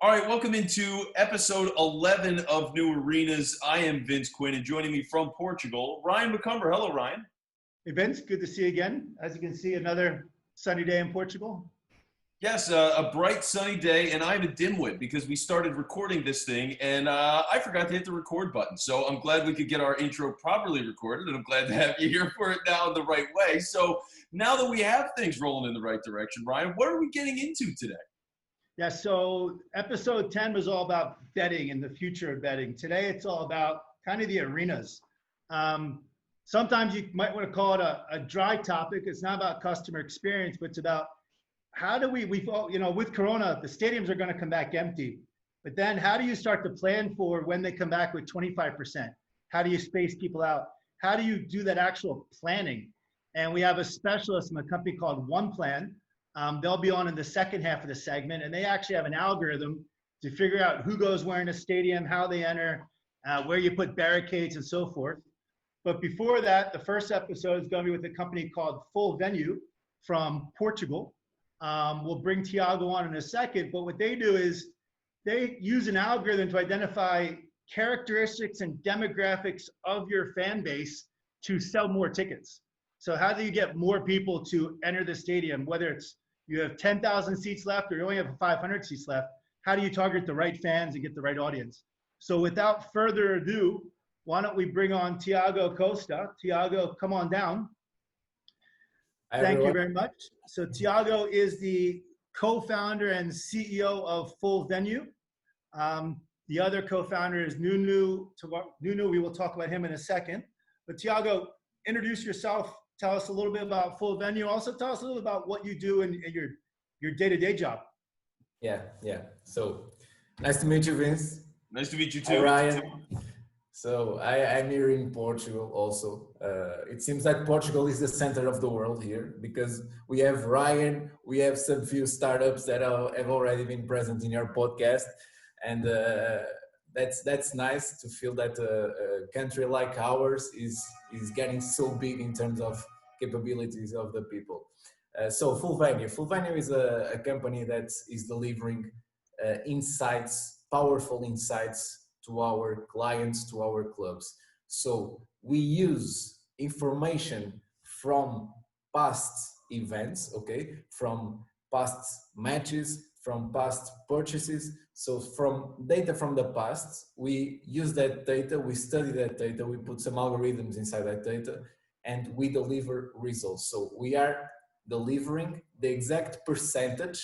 All right, welcome into episode 11 of New Arenas. I am Vince Quinn, and joining me from Portugal, Ryan McCumber. Hello, Ryan. Hey, Vince, good to see you again. As you can see, another sunny day in Portugal. Yes, a bright sunny day, and I'm a dimwit because we started recording this thing, and I forgot to hit the record button. So I'm glad we could get our intro properly recorded, and I'm glad to have you here for it now in the right way. So now that we have things rolling in the right direction, Ryan, what are we getting into today? Yeah, so episode 10 was all about betting and the future of betting. Today, it's all about kind of the arenas. Sometimes you might want to call it a dry topic. It's not about customer experience, but it's about how do with Corona, the stadiums are going to come back empty. But then how do you start to plan for when they come back with 25%? How do you space people out? How do you do that actual planning? And we have a specialist from a company called OnePlan. They'll be on in the second half of the segment, and they actually have an algorithm to figure out who goes where in a stadium, how they enter, where you put barricades and so forth. But before that, the first episode is going to be with a company called Full Venue from Portugal. We'll bring Tiago on in a second, but what they do is they use an algorithm to identify characteristics and demographics of your fan base to sell more tickets. So how do you get more people to enter the stadium, whether it's you have 10,000 seats left or you only have 500 seats left? How do you target the right fans and get the right audience? So without further ado, why don't we bring on Tiago Costa. Tiago, come on down. Hi, Thank everyone. you very much. So Tiago is the co-founder and CEO of Full Venue. The other co-founder is Nunu. Nunu, we will talk about him in a second. But Tiago, introduce yourself. Tell us a little bit about Full Venue. Also tell us a little about what you do in your day-to-day job. Yeah. So nice to meet you, Vince. Nice to meet you too. Hi, Ryan. So I'm here in Portugal also. It seems like Portugal is the center of the world here because we have Ryan, we have some few startups that have already been present in your podcast. And that's nice to feel that a country like ours is getting so big in terms of capabilities of the people. So Full Venue is a company that is delivering powerful insights to our clients, to our clubs. So we use information from past events, okay, from past matches, from past purchases. So from data from the past, we use that data, we study that data, we put some algorithms inside that data, and we deliver results. So we are delivering the exact percentage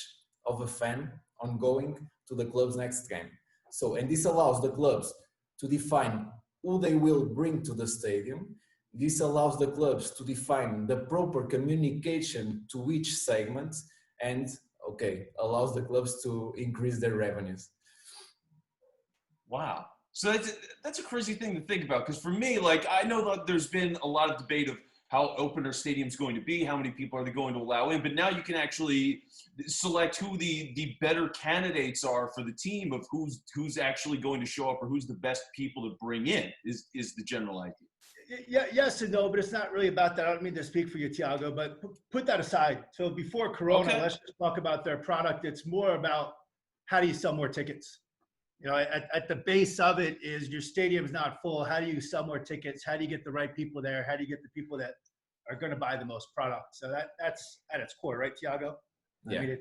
of a fan on going to the club's next game. So, and this allows the clubs to define who they will bring to the stadium. This allows the clubs to define the proper communication to each segment and allows the clubs to increase their revenues. Wow. So that's a crazy thing to think about because for me, I know that there's been a lot of debate of how open our stadium's going to be, how many people are they going to allow in, but now you can actually select who the better candidates are for the team of who's actually going to show up or who's the best people to bring in is the general idea. Yeah, yes and no, but it's not really about that. I don't mean to speak for you, Tiago, but put that aside. So before Corona, Let's just talk about their product. It's more about how do you sell more tickets? At the base of it is your stadium's not full. How do you sell more tickets? How do you get the right people there? How do you get the people that are going to buy the most product? So that's at its core, right, Tiago? Yeah,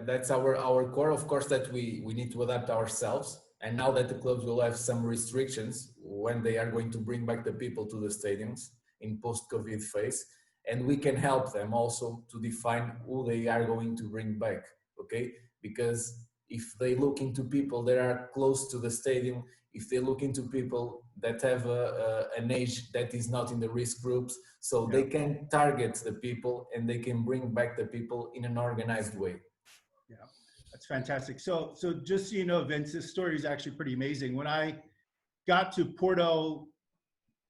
that's our core. Of course, that we need to adapt ourselves. And now that the clubs will have some restrictions when they are going to bring back the people to the stadiums in post-COVID phase, and we can help them also to define who they are going to bring back, okay? Because if they look into people that are close to the stadium, if they look into people that have an age that is not in the risk groups, so they can target the people and they can bring back the people in an organized way. Yeah, that's fantastic. So just so you know, Vince, this story is actually pretty amazing. When I got to Porto,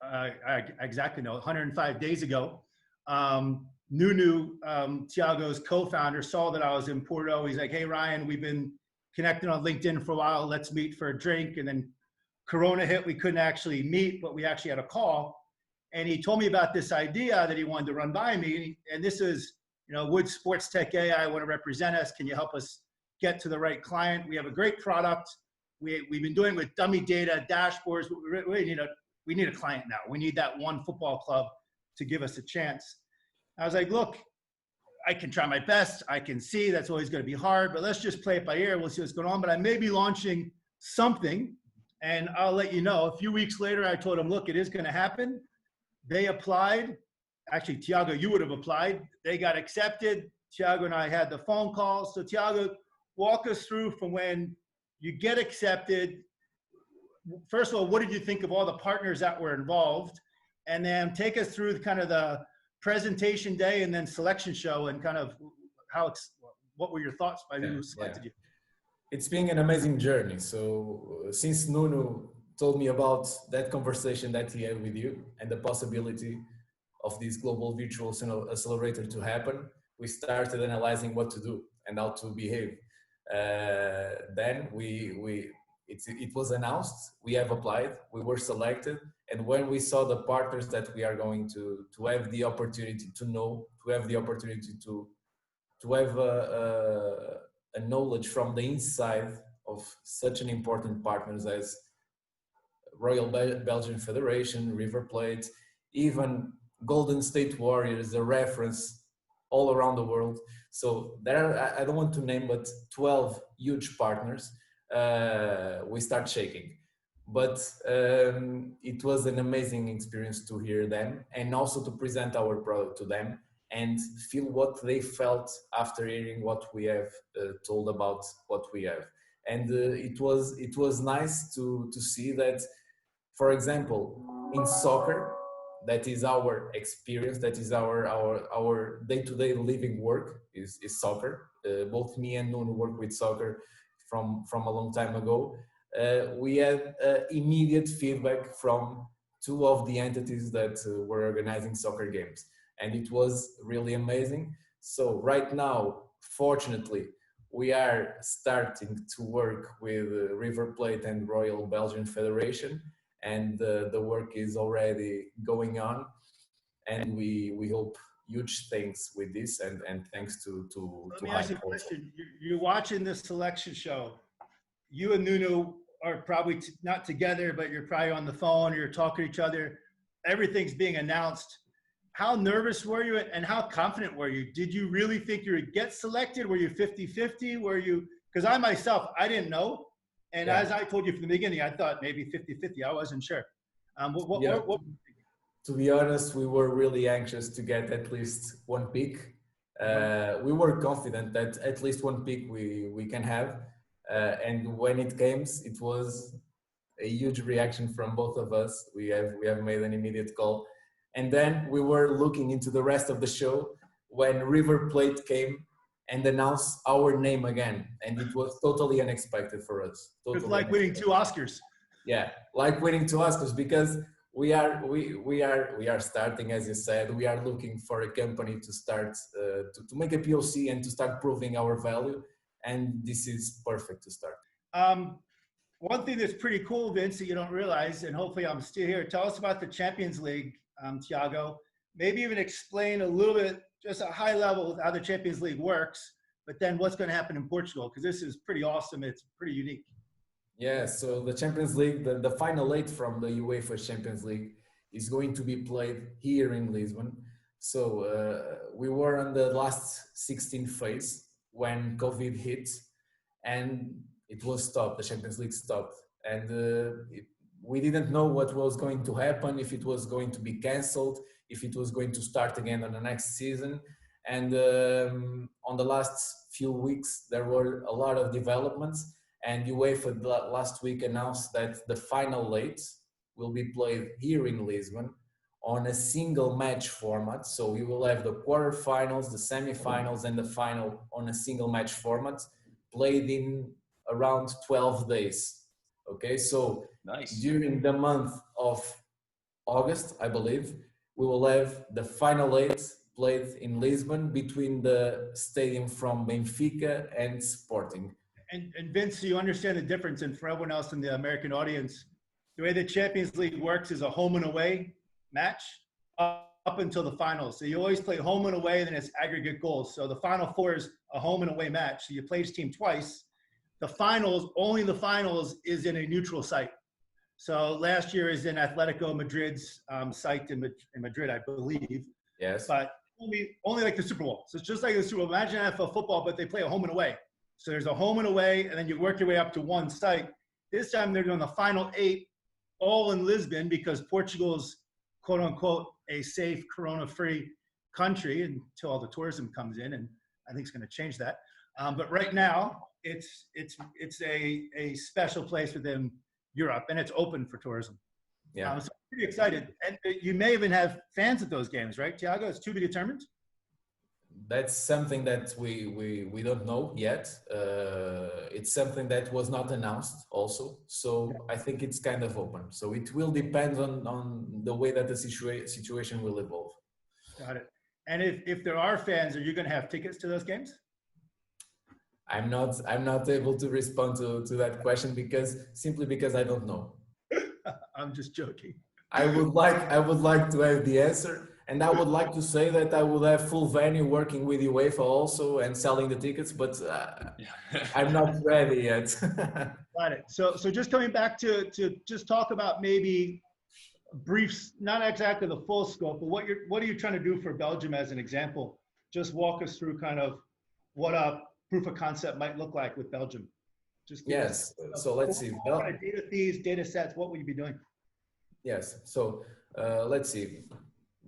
I exactly know, 105 days ago, Nunu, Tiago's co-founder, saw that I was in Porto. He's like, hey, Ryan, we've been connected on LinkedIn for a while. Let's meet for a drink. And then Corona hit. We couldn't actually meet, but we actually had a call. And he told me about this idea that he wanted to run by me. And this is, would Sports Tech AI want to represent us? Can you help us get to the right client. We have a great product. We've been doing with dummy data, dashboards. We need a client now. We need that one football club to give us a chance. I was like, look, I can try my best. I can see that's always going to be hard, but let's just play it by ear. We'll see what's going on. But I may be launching something, and I'll let you know. A few weeks later, I told them, look, it is going to happen. They applied. Actually, Tiago, you would have applied. They got accepted. Tiago and I had the phone call. So Tiago, walk us through from when you get accepted. First of all, what did you think of all the partners that were involved? And then take us through kind of the presentation day and then selection show and kind of what were your thoughts by who selected you? It's been an amazing journey. So since Nuno told me about that conversation that he had with you and the possibility of this global virtual accelerator to happen, we started analyzing what to do and how to behave. Then it was announced, we have applied, we were selected, and when we saw the partners that we are going to have the opportunity to know, to have the opportunity to have a knowledge from the inside of such an important partners as Royal Belgian Federation, River Plate, even Golden State Warriors, a reference all around the world. So there are, I don't want to name, but 12 huge partners. We start shaking, but it was an amazing experience to hear them and also to present our product to them and feel what they felt after hearing what we have told about what we have. And it was nice to see that, for example, in soccer, that is our experience, that is our day-to-day living work is soccer. Both me and Nuno work with soccer from a long time ago. We had immediate feedback from two of the entities that were organizing soccer games, and it was really amazing. So right now, fortunately, we are starting to work with River Plate and Royal Belgian Federation, and the work is already going on, and we hope huge things with this, and thanks to Let me ask you a question. You're watching this selection show. You and Nuno are probably not together, but you're probably on the phone, or you're talking to each other. Everything's being announced. How nervous were you and how confident were you? Did you really think you would get selected? Were you 50-50? Were you, because I myself, I didn't know. And as I told you from the beginning, I thought maybe 50-50. I wasn't sure. What to be honest, we were really anxious to get at least one pick. We were confident that at least one pick we can have. And when it came, it was a huge reaction from both of us. We have made an immediate call. And then we were looking into the rest of the show when River Plate came and announced our name again. And it was totally unexpected for us. Totally it's like winning 2 Oscars. Yeah, like winning 2 Oscars, because we are starting, as you said, we are looking for a company to start to make a POC and to start proving our value, and this is perfect to start. One thing that's pretty cool, Vince, that you don't realize, and hopefully I'm still here. Tell us about the Champions League, Tiago. Maybe even explain a little bit, just a high level, how the Champions League works, but then what's going to happen in Portugal, because this is pretty awesome. It's pretty unique. Yeah, so the Champions League, the final 8 from the UEFA Champions League is going to be played here in Lisbon. So we were on the last 16 phase when COVID hit, and it was stopped. The Champions League stopped, and we didn't know what was going to happen, if it was going to be cancelled, if it was going to start again on the next season. And on the last few weeks, there were a lot of developments. And UEFA last week announced that the final 8 will be played here in Lisbon on a single match format. So we will have the quarterfinals, the semifinals, and the final on a single match format, played in around 12 days. Okay, so nice. During the month of August, I believe, we will have the final 8 played in Lisbon between the stadium from Benfica and Sporting. And Vince, so you understand the difference, and for everyone else in the American audience, the way the Champions League works is a home and away match. up until the finals. So you always play home and away, and then it's aggregate goals. So the Final Four is a home and away match. So you play each team twice. The finals, only the finals, is in a neutral site. So last year is in Atletico Madrid's site in Madrid, I believe. Yes. But only like the Super Bowl. So it's just like the Super Bowl. Imagine NFL football, but they play a home and away. So there's a home and away, and then you work your way up to one site. This time they're doing the final 8 all in Lisbon because Portugal's quote unquote a safe corona-free country until all the tourism comes in, and I think it's going to change that. But right now it's a special place within Europe, and it's open for tourism. Yeah. So I'm pretty excited, and you may even have fans at those games, right, Tiago? It's to be determined. That's something that we don't know yet. It's something that was not announced also. So I think it's kind of open. So it will depend on the way that the situation will evolve. Got it. And if there are fans, are you going to have tickets to those games? I'm not able to respond to that question simply because I don't know. I'm just joking. I would like to have the answer. And I would like to say that I would have full venue working with UEFA also and selling the tickets, but I'm not ready yet. Got it. So just coming back to just talk about maybe briefs, not exactly the full scope, but what are you trying to do for Belgium as an example? Just walk us through kind of what a proof of concept might look like with Belgium. Just yes. So let's see. What kind of data feeds, data sets, what will you be doing? Yes. So let's see.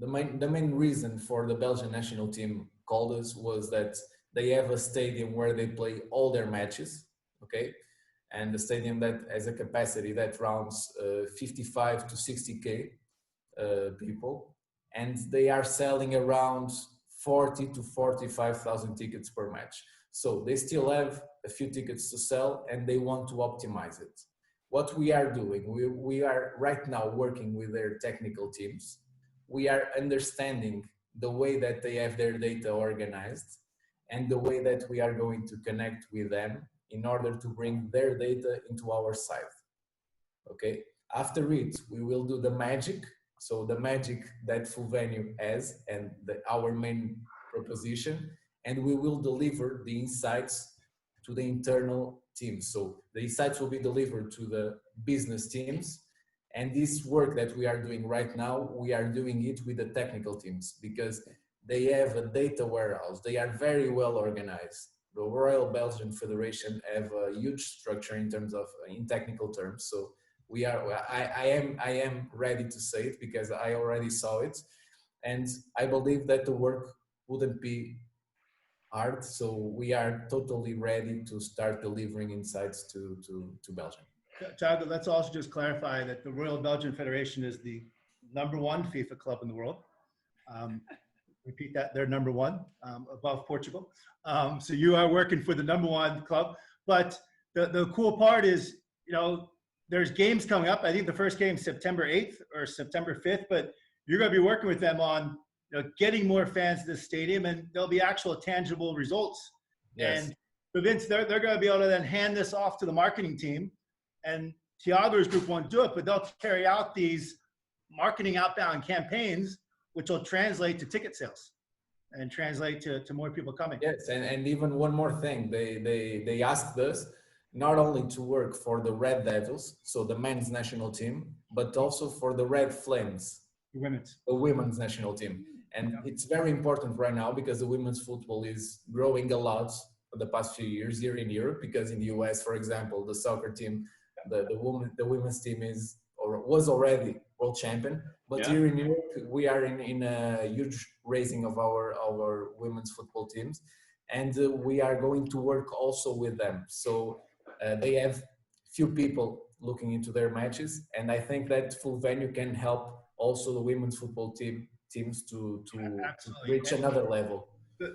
The main reason for the Belgian national team called us was that they have a stadium where they play all their matches, okay? And the stadium that has a capacity that rounds 55 to 60K people. And they are selling around 40 to 45,000 tickets per match. So they still have a few tickets to sell and they want to optimize it. What we are doing, we are right now working with their technical teams. We are understanding the way that they have their data organized and the way that we are going to connect with them in order to bring their data into our site. Okay. After it, we will do the magic. So the magic that Full Venue has and our main proposition, and we will deliver the insights to the internal teams. So the insights will be delivered to the business teams. And this work that we are doing right now, we are doing it with the technical teams because they have a data warehouse. They are very well organized. The Royal Belgian Federation have a huge structure in technical terms. So I am ready to say it because I already saw it. And I believe that the work wouldn't be hard. So we are totally ready to start delivering insights to Belgium. Tiago, let's also just clarify that the Royal Belgian Federation is the #1 FIFA club in the world. Repeat that, they're #1 above Portugal. So you are working for the #1 club. But the cool part is, there's games coming up. I think the first game is September 8th or September 5th, but you're going to be working with them on getting more fans to the stadium, and there'll be actual tangible results. Yes. And so Vince, they're going to be able to then hand this off to the marketing team. And Tiago's group won't do it, but they'll carry out these marketing outbound campaigns, which will translate to ticket sales and translate to more people coming. Yes, and even one more thing, they asked us not only to work for the Red Devils, so the men's national team, but also for the Red Flames, the women's national team. And it's very important right now because the women's football is growing a lot for the past few years here in Europe, because in the US, for example, the soccer team, the women's team was already world champion, but here in Europe we are in a huge raising of our women's football teams, and we are going to work also with them. So they have few people looking into their matches, and I think that Full Venue can help also the women's football teams to reach another level.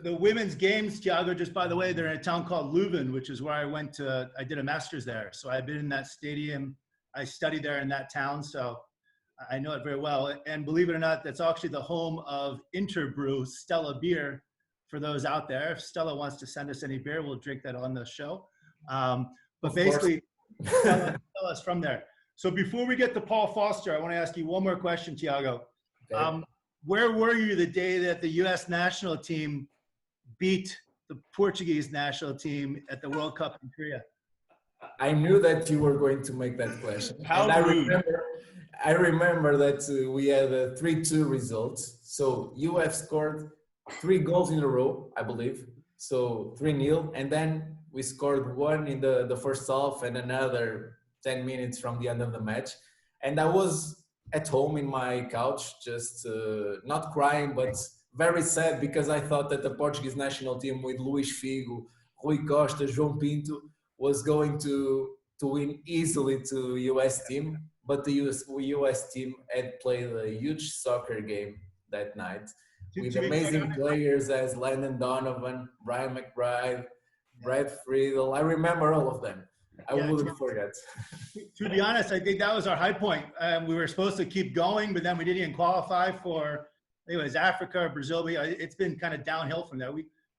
The women's games, Tiago, just by the way, they're in a town called Leuven, which is where I did a master's there. So I've been in that stadium. I studied there in that town. So I know it very well. And believe it or not, that's actually the home of Interbrew Stella beer for those out there. If Stella wants to send us any beer, we'll drink that on the show. But basically, Stella's from there. So before we get to Paul Foster, I want to ask you one more question, Tiago. Okay. where were you the day that the U.S. national team beat the Portuguese national team at the World Cup in Korea? I knew that you were going to make that question. How and rude. I remember that we had a 3-2 result. So you have scored 3 goals in a row, I believe. So 3-0. And then we scored one in the first half and another 10 minutes from the end of the match. And I was at home in my couch, just not crying, but very sad, because I thought that the Portuguese national team with Luís Figo, Rui Costa, João Pinto was going to win easily to US team. But the US team had played a huge soccer game that night with amazing players as Landon Donovan, Brian McBride, Brad Friedel. I remember all of them. I wouldn't forget. To be honest, I think that was our high point. We were supposed to keep going, but then we didn't even qualify for, I think it was Africa or Brazil. It's been kind of downhill from there.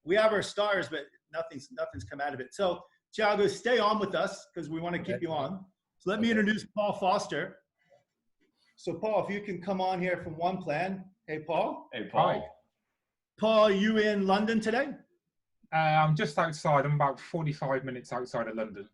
We have our stars, but nothing's come out of it. So, Tiago, stay on with us because we want to keep you on. So let me introduce Paul Foster. So, Paul, if you can come on here from OnePlan. Hey, Paul. Hey, Paul. Hi. Paul, you in London today? I'm just outside. I'm about 45 minutes outside of London.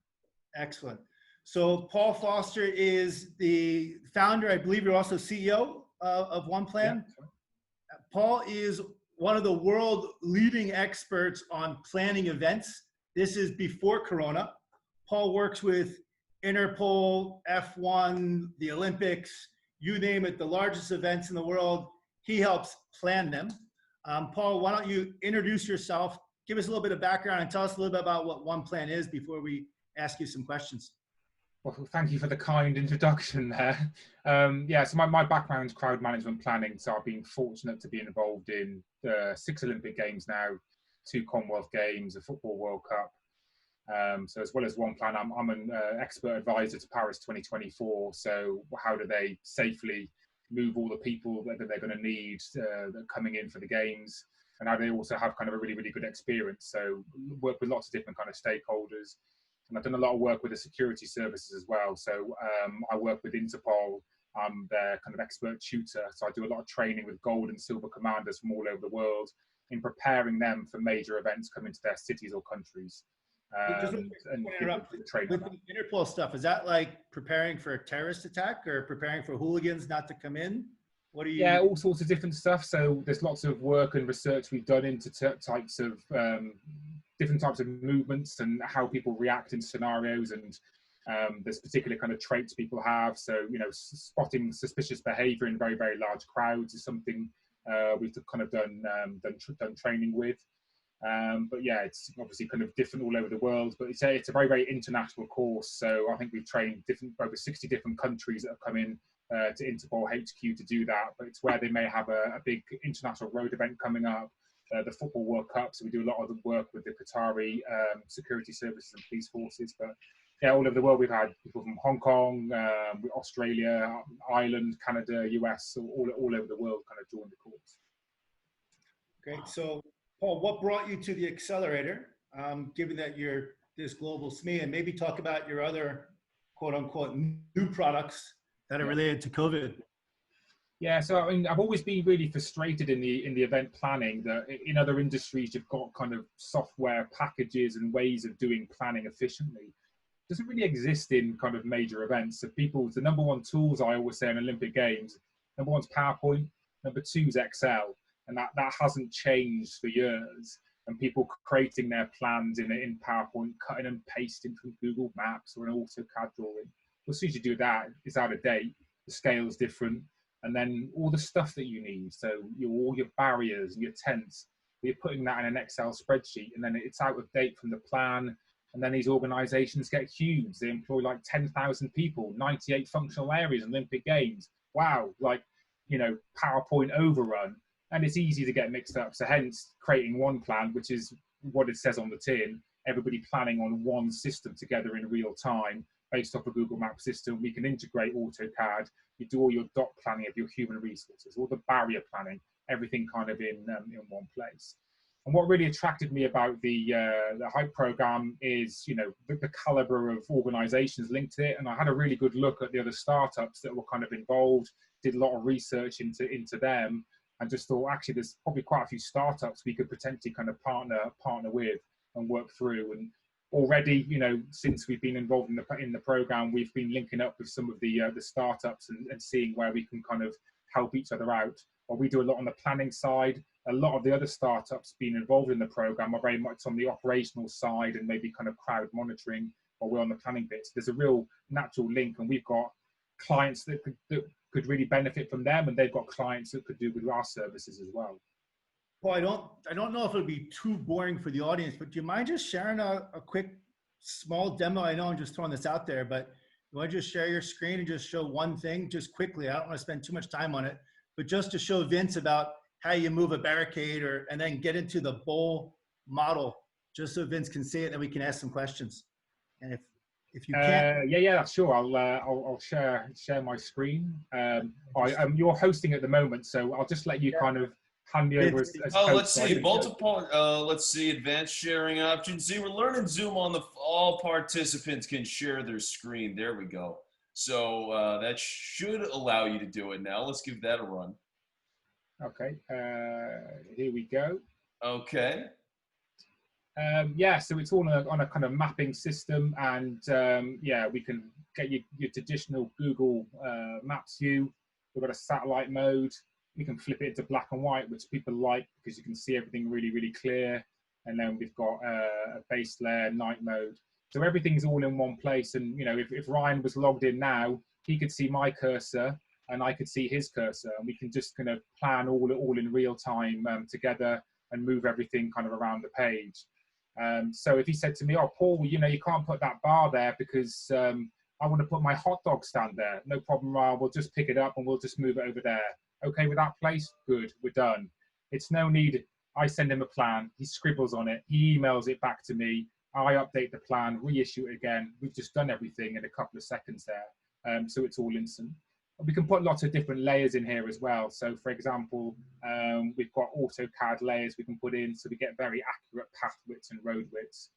Excellent. So Paul Foster is the founder, I believe you're also CEO of OnePlan. Yeah. Paul is one of the world leading experts on planning events. This is before Corona. Paul works with Interpol, F1, the Olympics, you name it, the largest events in the world. He helps plan them. Paul, why don't you introduce yourself, give us a little bit of background and tell us a little bit about what OnePlan is before we ask you some questions. Well, thank you for the kind introduction there. So my background is crowd management planning. So I've been fortunate to be involved in 6 Olympic Games now, 2 Commonwealth Games, a Football World Cup. So as well as OnePlan, I'm an expert advisor to Paris 2024. So how do they safely move all the people that they're going to need coming in for the games? And how they also have kind of a really, really good experience. So work with lots of different kind of stakeholders. And I've done a lot of work with the security services as well. So I work with Interpol. I'm their kind of expert tutor. So I do a lot of training with gold and silver commanders from all over the world in preparing them for major events coming to their cities or countries. With the Interpol stuff, is that like preparing for a terrorist attack or preparing for hooligans not to come in? What are you? Yeah, all sorts of different stuff. So there's lots of work and research we've done into different types of movements and how people react in scenarios, and there's particular kind of traits people have. So, you know, spotting suspicious behavior in very, very large crowds is something we've kind of done training with. But yeah, it's obviously kind of different all over the world, but it's a very, very international course. So I think we've trained over 60 different countries that have come in to Interpol HQ to do that. But it's where they may have a big international road event coming up, the Football World Cup. So we do a lot of the work with the Qatari security services and police forces. But yeah, all over the world, we've had people from Hong Kong, Australia, Ireland, Canada, US, all over the world kind of join the course. Great. So Paul, what brought you to the accelerator, given that you're this global SME, and maybe talk about your other quote unquote new products that are related to COVID? Yeah, so I mean, I've always been really frustrated in the event planning that in other industries you've got kind of software packages and ways of doing planning efficiently. It doesn't really exist in kind of major events. So the number one tools I always say in Olympic Games, number one's PowerPoint, number two is Excel, and that hasn't changed for years. And people creating their plans in PowerPoint, cutting and pasting from Google Maps or an AutoCAD drawing. As soon as you do that, it's out of date. The scale's different. And then all the stuff that you need, so all your barriers and your tents, you're putting that in an Excel spreadsheet, and then it's out of date from the plan. And then these organizations get huge. They employ like 10,000 people, 98 functional areas, Olympic Games. Wow, like, you know, PowerPoint overrun. And it's easy to get mixed up. So hence creating OnePlan, which is what it says on the tin, everybody planning on one system together in real time based off a Google Map system. We can integrate AutoCAD. You do all your dot planning of your human resources, all the barrier planning, everything kind of in one place. And what really attracted me about the Hype program is, you know, the caliber of organizations linked to it. And I had a really good look at the other startups that were kind of involved, did a lot of research into them. and just thought, actually, there's probably quite a few startups we could potentially kind of partner with and work through. And already, you know, since we've been involved in the program, we've been linking up with some of the startups and seeing where we can kind of help each other out. Or we do a lot on the planning side. A lot of the other startups being involved in the program are very much on the operational side and maybe kind of crowd monitoring, or we're on the planning bits. There's a real natural link, and we've got clients that could really benefit from them, and they've got clients that could do with our services as well. Well, I don't know if it'll be too boring for the audience, but do you mind just sharing a quick small demo? I know I'm just throwing this out there, but you want to just share your screen and just show one thing just quickly? I don't want to spend too much time on it, but just to show Vince about how you move a barricade, and then get into the bowl model, just so Vince can see it, and then we can ask some questions. And if you can, yeah, sure. I'll share my screen. You're hosting at the moment, so I'll just let you kind of hand me over as let's see, multiple. Let's see, advanced sharing options. See, we're learning Zoom on all participants can share their screen. There we go. So that should allow you to do it now. Let's give that a run. Okay, here we go. Okay. Yeah, so it's all on a kind of mapping system, and yeah, we can get your traditional Google Maps view. We've got a satellite mode. We can flip it into black and white, which people like because you can see everything really, really clear. And then we've got a base layer night mode. So everything's all in one place. And you know, if Ryan was logged in now, he could see my cursor and I could see his cursor, and we can just kind of plan all in real time together and move everything kind of around the page. So if he said to me, "Oh, Paul, you know, you can't put that bar there because I want to put my hot dog stand there." No problem, Ryan. We'll just pick it up and we'll just move it over there. Okay with that place? Good, we're done. It's no need. I send him a plan. He scribbles on it. He emails it back to me. I update the plan, reissue it again. We've just done everything in a couple of seconds there. So it's all instant. We can put lots of different layers in here as well. So for example, we've got AutoCAD layers we can put in, so we get very accurate path widths and road widths.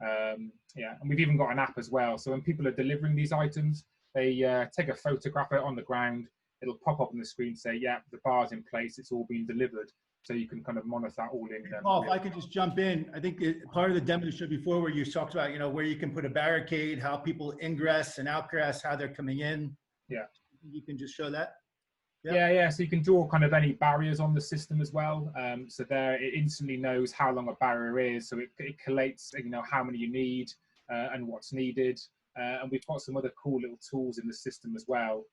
Yeah, and we've even got an app as well. So when people are delivering these items, they take a photograph out on the ground. It'll pop up on the screen, say, yeah, the bar's in place, it's all been delivered. So you can kind of monitor that all in. Oh, if I could just jump in, I think part of the demo you showed before where you talked about, you know, where you can put a barricade, how people ingress and outgress, how they're coming in. Yeah. You can just show that. Yeah. So you can draw kind of any barriers on the system as well. So there it instantly knows how long a barrier is. So it collates, you know, how many you need and what's needed. And we've got some other cool little tools in the system as well.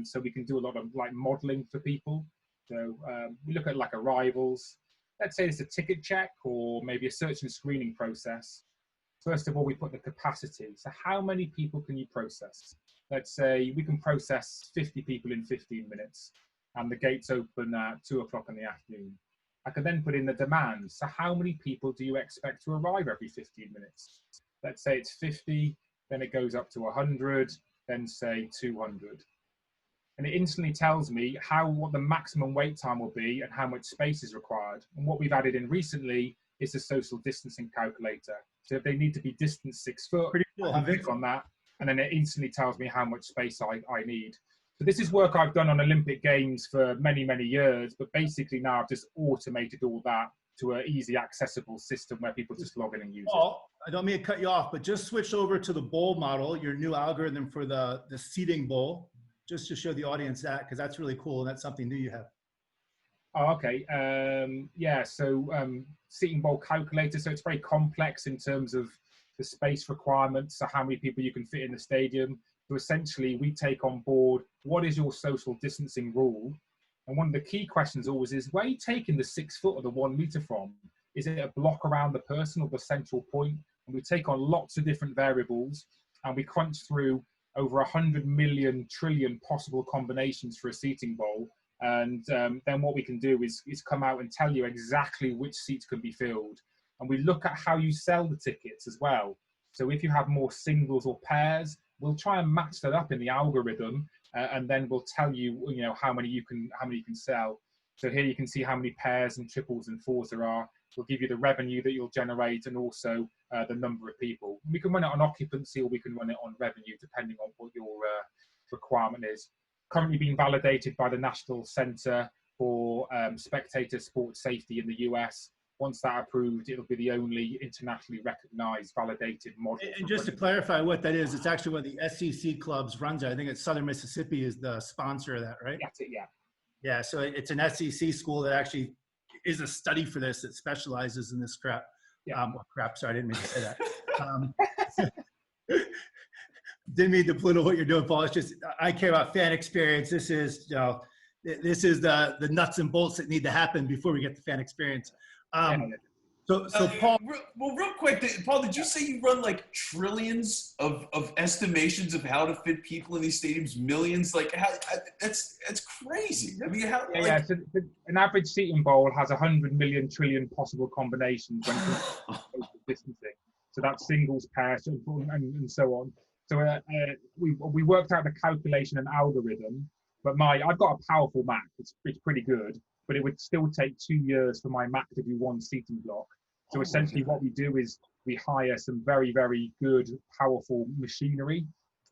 So we can do a lot of like modeling for people. So we look at like arrivals. Let's say it's a ticket check or maybe a search and screening process. First of all, we put the capacity. So how many people can you process? Let's say we can process 50 people in 15 minutes and the gates open at 2 o'clock in the afternoon. I can then put in the demand. So how many people do you expect to arrive every 15 minutes? Let's say it's 50, then it goes up to 100, then say 200. And it instantly tells me what the maximum wait time will be and how much space is required. And what we've added in recently is a social distancing calculator. So if they need to be distanced 6 foot, I can click on that, and then it instantly tells me how much space I need. So this is work I've done on Olympic Games for many, many years, but basically now I've just automated all that to an easy accessible system where people just log in and use it. I don't mean to cut you off, but just switch over to the bowl model, your new algorithm for the seating bowl, just to show the audience that, because that's really cool and that's something new you have. Oh, okay. Yeah, so seating bowl calculator. So it's very complex in terms of the space requirements, so how many people you can fit in the stadium. So essentially, we take on board, what is your social distancing rule? And one of the key questions always is, where are you taking the 6 foot or the 1 meter from? Is it a block around the person or the central point? And we take on lots of different variables, and we crunch through over 100 million trillion possible combinations for a seating bowl. And then what we can do is come out and tell you exactly which seats can be filled. And we look at how you sell the tickets as well. So if you have more singles or pairs, we'll try and match that up in the algorithm, and then we'll tell you, you know, how many you can sell. So here you can see how many pairs and triples and fours there are. We'll give you the revenue that you'll generate and also the number of people. We can run it on occupancy or we can run it on revenue depending on what your requirement is. Currently being validated by the National Centre for spectator sports safety in the US. Once that approved, it'll be the only internationally recognized, validated model. And just to clarify what that is, it's actually what the SEC clubs runs it. I think it's Southern Mississippi is the sponsor of that, right? That's it, yeah. Yeah, so it's an SEC school that actually is a study for this that specializes in this crap. Yeah. Well, crap, sorry, I didn't mean to say that. Didn't mean to belittle what you're doing, Paul. It's just, I care about fan experience. This is, this is the nuts and bolts that need to happen before we get to fan experience. So Paul. Real quick, Paul, did you say you run like trillions of estimations of how to fit people in these stadiums? Millions? Like, that's crazy. I mean, how? Yeah, yeah. So an average seating bowl has 100 million trillion possible combinations when social distancing. So that's singles, pairs, and so on. So we worked out the calculation and algorithm. But I've got a powerful Mac. It's pretty good. But it would still take 2 years for my Mac to do one seating block. So essentially what we do is we hire some very, very good, powerful machinery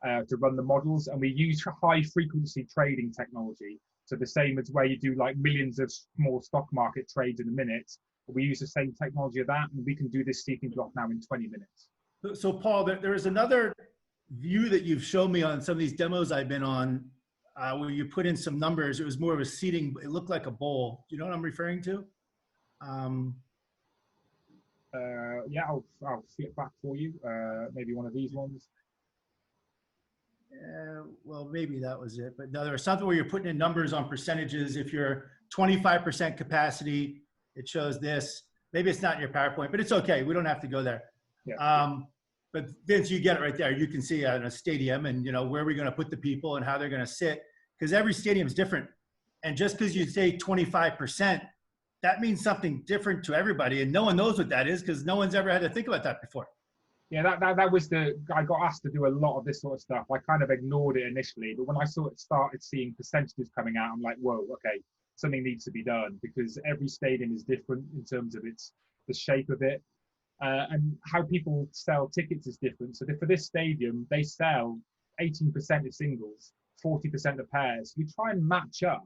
to run the models. And we use high frequency trading technology. So the same as where you do like millions of small stock market trades in a minute. We use the same technology of that, and we can do this seating block now in 20 minutes. So Paul, there is another view that you've shown me on some of these demos I've been on, where you put in some numbers. It was more of a seating. It looked like a bowl. Do you know what I'm referring to? Yeah, I'll flip back for you. Maybe one of these ones. Well, maybe that was it. But no, there was something where you're putting in numbers on percentages. If you're 25% capacity, it shows this. Maybe it's not in your PowerPoint, but it's okay. We don't have to go there. Yeah. But Vince, you get it right there. You can see in a stadium and, where are we going to put the people and how they're going to sit, because every stadium is different. And just because you say 25%, that means something different to everybody. And no one knows what that is because no one's ever had to think about that before. Yeah, that was I got asked to do a lot of this sort of stuff. I kind of ignored it initially, but when I started seeing percentages coming out, I'm like, whoa, okay, something needs to be done, because every stadium is different in terms of the shape of it. And how people sell tickets is different. So for this stadium, they sell 18% of singles, 40% of pairs. We try and match up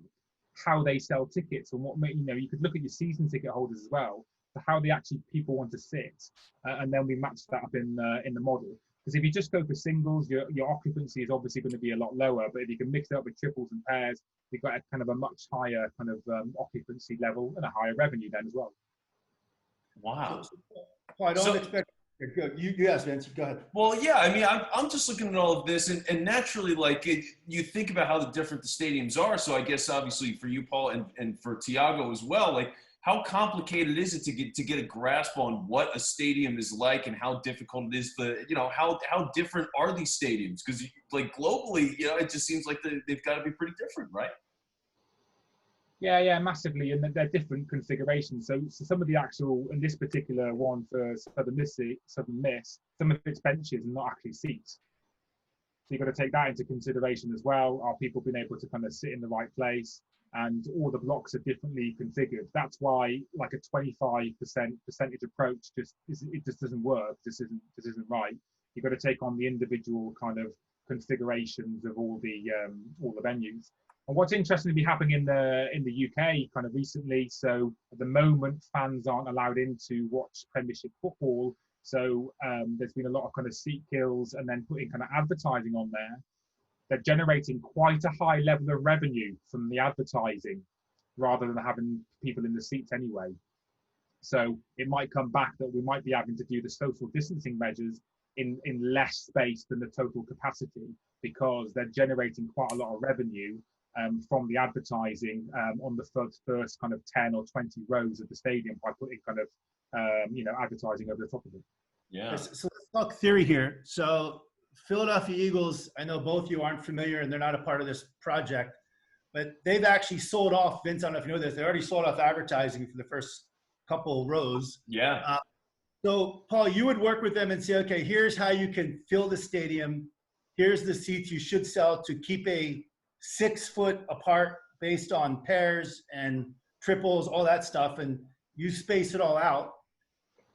how they sell tickets, and what you could look at your season ticket holders as well, for how they actually people want to sit, and then we match that up in the model. Because if you just go for singles, your occupancy is obviously going to be a lot lower. But if you can mix it up with triples and pairs, you've got a kind of a much higher kind of occupancy level and a higher revenue then as well. Wow. Well, I don't expect. You ask, Vince. Go ahead. Well, yeah. I mean, I'm just looking at all of this, and naturally, you think about how different the stadiums are. So I guess obviously for you, Paul, and for Tiago as well, like how complicated is it to get a grasp on what a stadium is like, and how difficult it is how different are these stadiums? Because like globally, it just seems like they've got to be pretty different, right? Yeah, massively, and they're different configurations. So some of the actual, in this particular one for Southern Miss, some of its benches are not actually seats. So you've got to take that into consideration as well. Are people being able to kind of sit in the right place? And all the blocks are differently configured. That's why like a 25% percentage approach just doesn't work. This isn't right. You've got to take on the individual kind of configurations of all the venues. And what's interesting to be happening in the UK kind of recently, so at the moment fans aren't allowed in to watch Premiership football, so there's been a lot of kind of seat kills, and then putting kind of advertising on there. They're generating quite a high level of revenue from the advertising rather than having people in the seats anyway. So it might come back that we might be having to do the social distancing measures in less space than the total capacity, because they're generating quite a lot of revenue from the advertising on the first kind of 10 or 20 rows of the stadium by putting kind of advertising over the top of it. Yeah. So let's talk theory here. So Philadelphia Eagles, I know both of you aren't familiar and they're not a part of this project, but they've actually sold off, Vince, I don't know if you know this, they already sold off advertising for the first couple rows. Yeah. So Paul, you would work with them and say, okay, here's how you can fill the stadium. Here's the seats you should sell to keep a 6 foot apart based on pairs and triples, all that stuff. And you space it all out.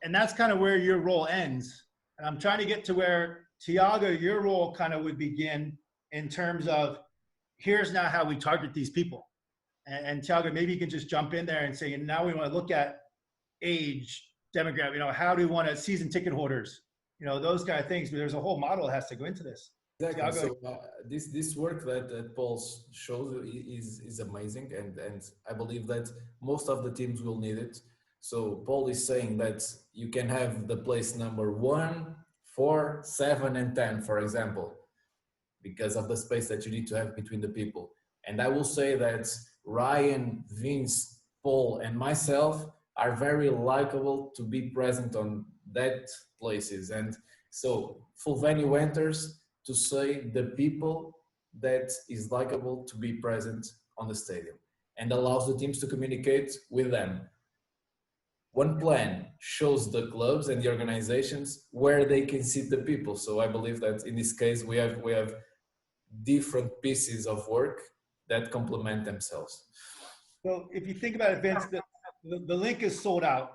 And that's kind of where your role ends. And I'm trying to get to where Tiago, your role kind of would begin in terms of here's now how we target these people. And Tiago, maybe you can just jump in there and say, and now we want to look at age, demographic, how do we want to season ticket holders, those kind of things. But there's a whole model that has to go into this. Exactly. Tiago? So this work that Paul shows is amazing, and I believe that most of the teams will need it. So Paul is saying that you can have the place number 1, 4, 7, and 10, for example, because of the space that you need to have between the people. And I will say that Ryan, Vince, Paul, and myself are very likable to be present on that places. And so full venue enters to say the people that is likable to be present on the stadium and allows the teams to communicate with them. OnePlan shows the clubs and the organizations where they can sit the people. So I believe that in this case we have different pieces of work that complement themselves. So if you think about it, Vince, the link is sold out.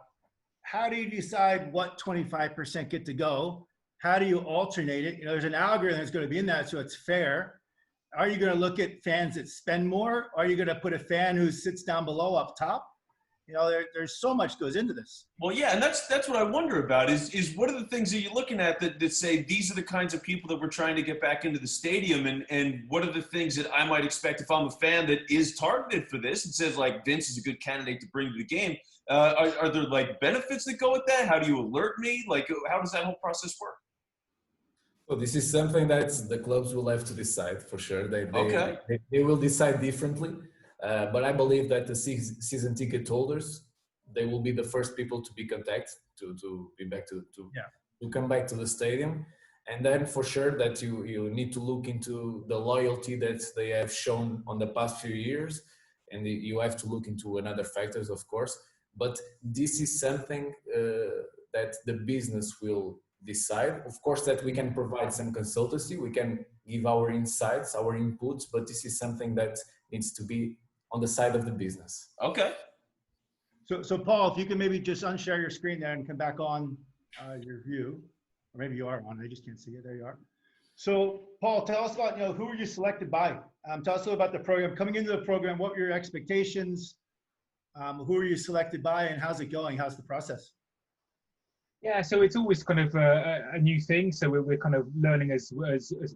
How do you decide what 25% get to go? How do you alternate it? There's an algorithm that's going to be in that, so it's fair. Are you going to look at fans that spend more? Are you going to put a fan who sits down below up top? There's so much goes into this. Well, yeah, and that's what I wonder about is what are the things that you're looking at that say these are the kinds of people that we're trying to get back into the stadium, and what are the things that I might expect if I'm a fan that is targeted for this and says, like, Vince is a good candidate to bring to the game. Are there, like, benefits that go with that? How do you alert me? Like, how does that whole process work? Well, this is something that the clubs will have to decide for sure. They will decide differently. But I believe that the season ticket holders, they will be the first people to be contacted to be back to come back to the stadium. And then for sure that you need to look into the loyalty that they have shown on the past few years. And you have to look into another factors, of course. But this is something that the business will decide. Of course, that we can provide some consultancy. We can give our insights, our inputs, but this is something that needs to be on the side of the business. Okay. So Paul, if you can maybe just unshare your screen there and come back on your view, or maybe you are on, I just can't see it. There you are. So Paul, tell us about, who were you selected by? Tell us a little about the program. Coming into the program, what were your expectations? Who were you selected by, and how's it going? How's the process? Yeah, so it's always kind of a new thing. So we're kind of learning as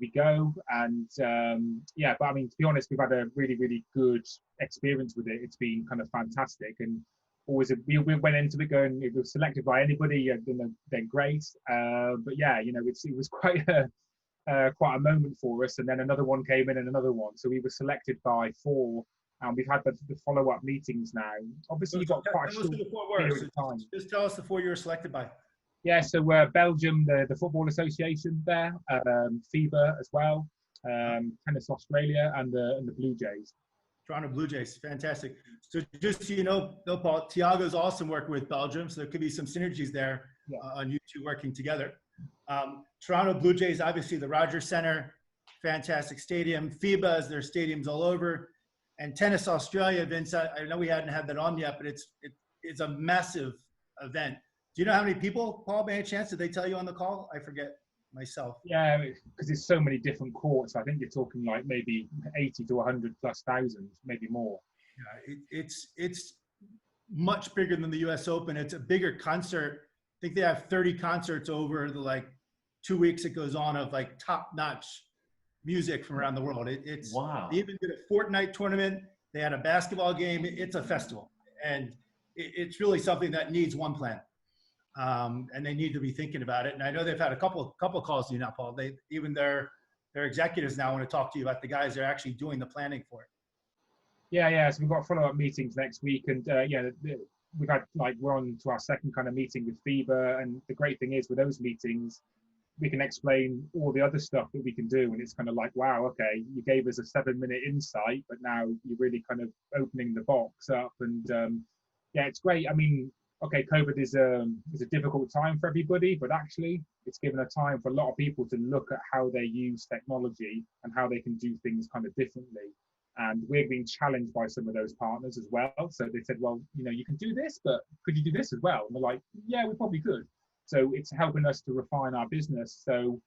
we go. And but I mean, to be honest, we've had a really, really good experience with it. It's been kind of fantastic. And always we went into it going, if we were selected by anybody, then great. But yeah, it was quite a moment for us. And then another one came in and another one. So we were selected by 4. And we've had the follow-up meetings now. Obviously, you've got quite a short period of time. Just tell us the 4 you were selected by. Yeah, so Belgium, the Football Association there, FIBA as well, Tennis Australia, and the Blue Jays. Toronto Blue Jays, fantastic. So just so you know, Paul, Tiago's awesome working with Belgium, so there could be some synergies there on you two working together. Toronto Blue Jays, obviously the Rogers Centre, fantastic stadium. FIBA is their stadiums all over. And Tennis Australia, Vince, I know we hadn't had that on yet, but it's a massive event. Do you know how many people, Paul, by any chance, did they tell you on the call? I forget myself. Yeah, because there's so many different courts. I think you're talking like maybe 80 to 100 plus thousand, maybe more. Yeah, it's much bigger than the U.S. Open. It's a bigger concert. I think they have 30 concerts over the 2 weeks it goes on of top-notch music from around the world. It's wow. They even did a Fortnite tournament. They had a basketball game. It's a festival, and it's really something that needs OnePlan. And they need to be thinking about it. And I know they've had a couple calls to you now, Paul. Their executives now want to talk to you about the guys that are actually doing the planning for it. Yeah. So we've got follow-up meetings next week, and we've had we're on to our second kind of meeting with FIBA. And the great thing is with those meetings, we can explain all the other stuff that we can do, and it's kind of wow, okay, you gave us a 7-minute insight, but now you're really kind of opening the box up, and it's great. I mean, okay, COVID is a difficult time for everybody, but actually it's given a time for a lot of people to look at how they use technology and how they can do things kind of differently. And we're being challenged by some of those partners as well. So they said, well, you can do this, but could you do this as well? And we're like, yeah, we probably could. So it's helping us to refine our business. So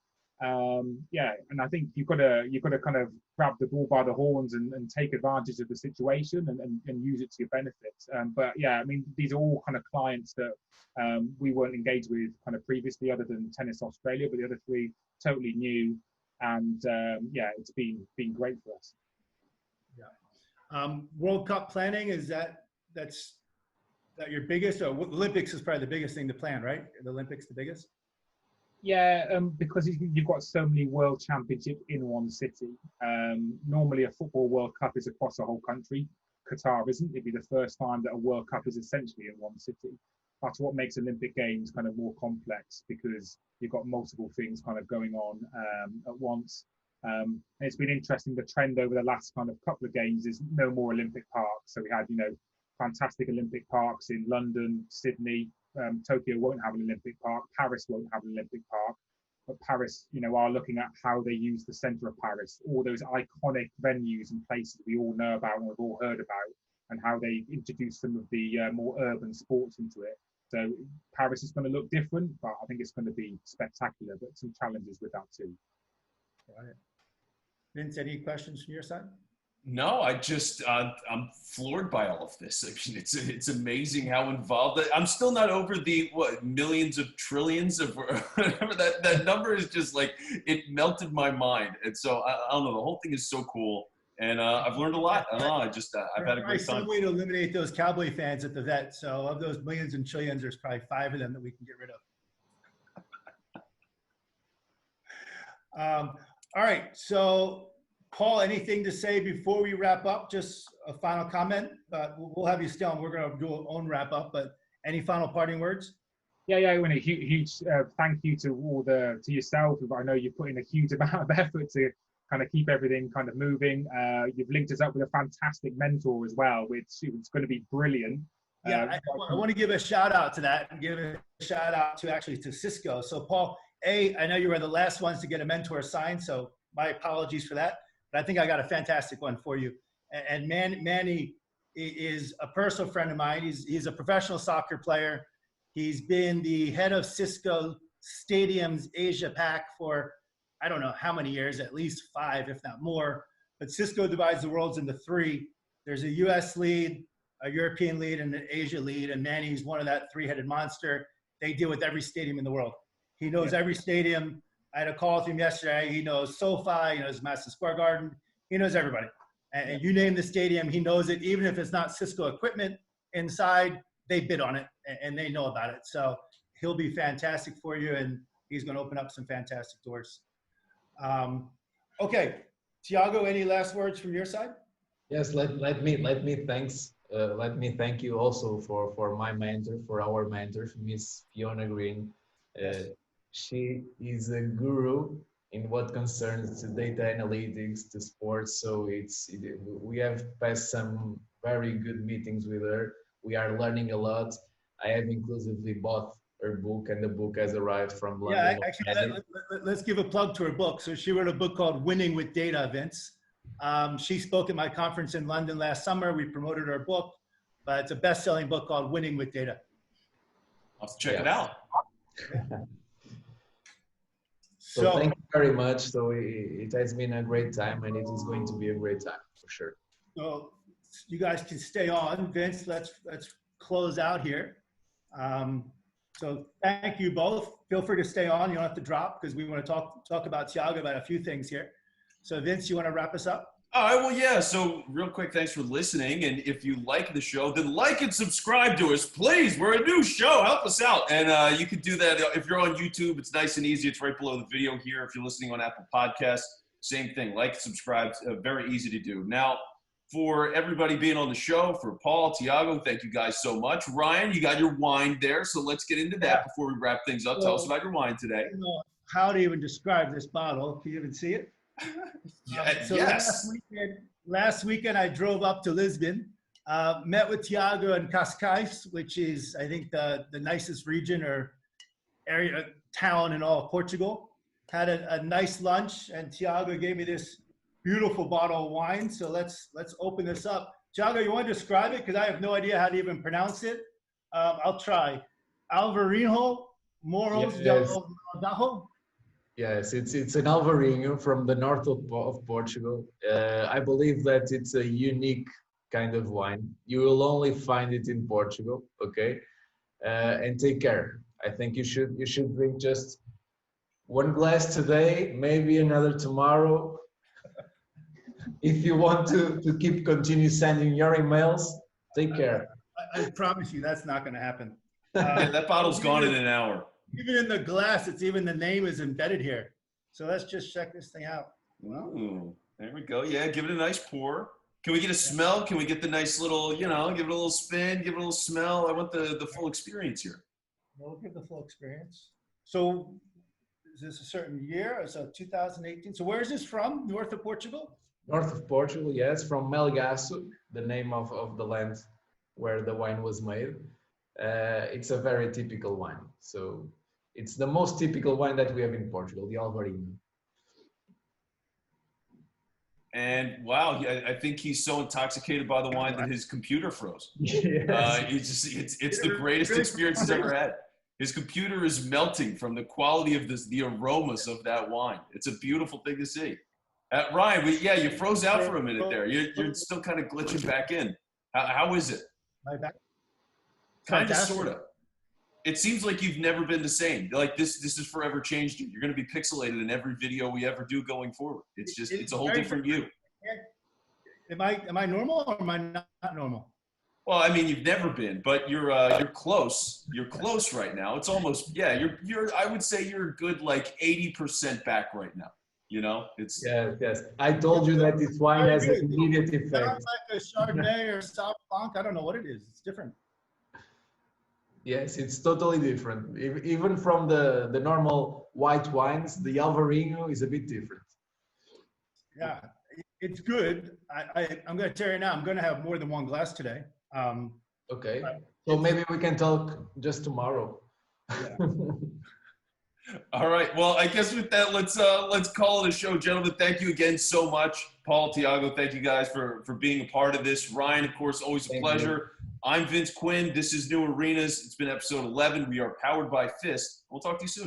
Yeah, and I think you've got to kind of grab the bull by the horns and take advantage of the situation and use it to your benefit. But yeah, I mean, these are all kind of clients that we weren't engaged with kind of previously, other than Tennis Australia, but the other three totally new, and yeah, it's been great for us. Yeah. World Cup planning, that's your biggest, or Olympics is probably the biggest thing to plan, right? The Olympics the biggest? Yeah, because you've got so many world championships in one city. Normally a football World Cup is across a whole country. Qatar isn't. It'd be the first time that a World Cup is essentially in one city. That's what makes Olympic Games kind of more complex, because you've got multiple things kind of going on at once. And it's been interesting. The trend over the last kind of couple of games is no more Olympic parks. So we had, fantastic Olympic parks in London, Sydney. Tokyo won't have an Olympic park. Paris won't have an Olympic park. But Paris, are looking at how they use the centre of Paris, all those iconic venues and places we all know about and we've all heard about, and how they introduce some of the more urban sports into it. So Paris is going to look different, but I think it's going to be spectacular, but some challenges with that too. Got it. Vince, any questions from your side? No, I'm floored by all of this. I mean, it's amazing how involved. I'm still not over the millions of trillions of whatever that number is. Just like, it melted my mind. And so I don't know. The whole thing is so cool, and I've learned a lot. I don't know. I've had a great time. Some way to eliminate those Cowboy fans at the vet. So of those millions and trillions, there's probably 5 of them that we can get rid of. All right, so. Paul, anything to say before we wrap up? Just a final comment, but we'll have you still, and we're going to do our own wrap up, but any final parting words? Yeah, I want a huge thank you to yourself. I know you put in a huge amount of effort to kind of keep everything kind of moving. You've linked us up with a fantastic mentor as well, which is going to be brilliant. Yeah, I want to give a shout out to that, and give a shout out to Cisco. So Paul, I know you were the last ones to get a mentor signed, so my apologies for that. But I think I got a fantastic one for you. And Manny is a personal friend of mine. He's a professional soccer player. He's been the head of Cisco Stadium's Asia Pac for, I don't know how many years, at least 5, if not more. But Cisco divides the world into 3. There's a US lead, a European lead, and an Asia lead. And Manny's one of that 3-headed monster. They deal with every stadium in the world. He knows every stadium. I had a call with him yesterday. He knows SoFi, he knows Madison Square Garden. He knows everybody. And you name the stadium, he knows it. Even if it's not Cisco equipment inside, they bid on it and they know about it. So he'll be fantastic for you, and he's going to open up some fantastic doors. Okay, Tiago, any last words from your side? Yes, let me thank you also for my mentor, for our mentor, Miss Fiona Green. She is a guru in what concerns to data analytics, to sports. So we have passed some very good meetings with her. We are learning a lot. I have inclusively bought her book, and the book has arrived from London. Yeah, actually, let's give a plug to her book. So she wrote a book called Winning with Data, Vince. She spoke at my conference in London last summer. We promoted her book, but it's a best-selling book called Winning with Data. I'll have to check it out. So thank you very much. So it has been a great time, and it is going to be a great time for sure. So you guys can stay on. Vince, let's close out here. So thank you both. Feel free to stay on. You don't have to drop, because we want to talk about Tiago, about a few things here. So Vince, you want to wrap us up? All right, well, yeah, so real quick, thanks for listening. And if you like the show, then like and subscribe to us, please. We're a new show. Help us out. And you can do that if you're on YouTube. It's nice and easy. It's right below the video here. If you're listening on Apple Podcasts, same thing. Like, subscribe. Very easy to do. Now, for everybody being on the show, for Paul, Tiago, thank you guys so much. Ryan, you got your wine there, so let's get into that before we wrap things up. Tell us about your wine today. I don't know how to even describe this bottle. Can you even see it? Yes. Last weekend I drove up to Lisbon, met with Tiago in Cascais, which is, I think, the nicest region or area, town in all of Portugal. Had a nice lunch, and Tiago gave me this beautiful bottle of wine. So let's open this up. Tiago, you want to describe it? Because I have no idea how to even pronounce it. I'll try. Alvarinho Moros del Dajo. Yes, it's an Alvarinho from the north of Portugal. I believe that it's a unique kind of wine. You will only find it in Portugal, okay? And take care. I think you should drink just one glass today, maybe another tomorrow. If you want to continue sending your emails, take care. I promise you that's not going to happen. Yeah, that bottle's gone in an hour. Even in the glass, it's even the name is embedded here. So let's just check this thing out. Wow. Ooh, there we go. Yeah, give it a nice pour. Can we get a smell? Can we get the nice little, give it a little spin, give it a little smell? I want the full experience here. We'll give the full experience. So is this a certain year? So 2018. So where is this from? North of Portugal? North of Portugal, yes, from Melgaço, the name of the land where the wine was made. It's a very typical wine. So it's the most typical wine that we have in Portugal, the Alvarinho. And wow, I think he's so intoxicated by the wine that his computer froze. Yes. It's the greatest experience he's ever had. His computer is melting from the quality of the aromas of that wine. It's a beautiful thing to see. Ryan, you froze out for a minute there. You're still kind of glitching back in. How is it? My back. Kind of, sort of. It seems like you've never been the same. Like this has forever changed you. You're going to be pixelated in every video we ever do going forward. It's a whole different you. Am I normal or am I not normal? Well, I mean, you've never been, but you're close. You're close right now. It's almost, you're I would say you're a good like 80% back right now. You know, it's yes. I told you that this wine has an immediate effect. Sounds like a Chardonnay or Sauv Blanc. I don't know what it is. It's different. Yes, it's totally different. Even from the normal white wines, the Alvarinho is a bit different. Yeah, it's good. I'm going to tell you now, I'm going to have more than one glass today. Okay, so maybe we can talk just tomorrow. Yeah. all right. Well, I guess with that, let's call it a show, gentlemen. Thank you again so much, Paul, Tiago. Thank you guys for being a part of this. Ryan, of course, always a pleasure. I'm Vince Quinn. This is New Arenas. It's been episode 11. We are powered by Fist. We'll talk to you soon.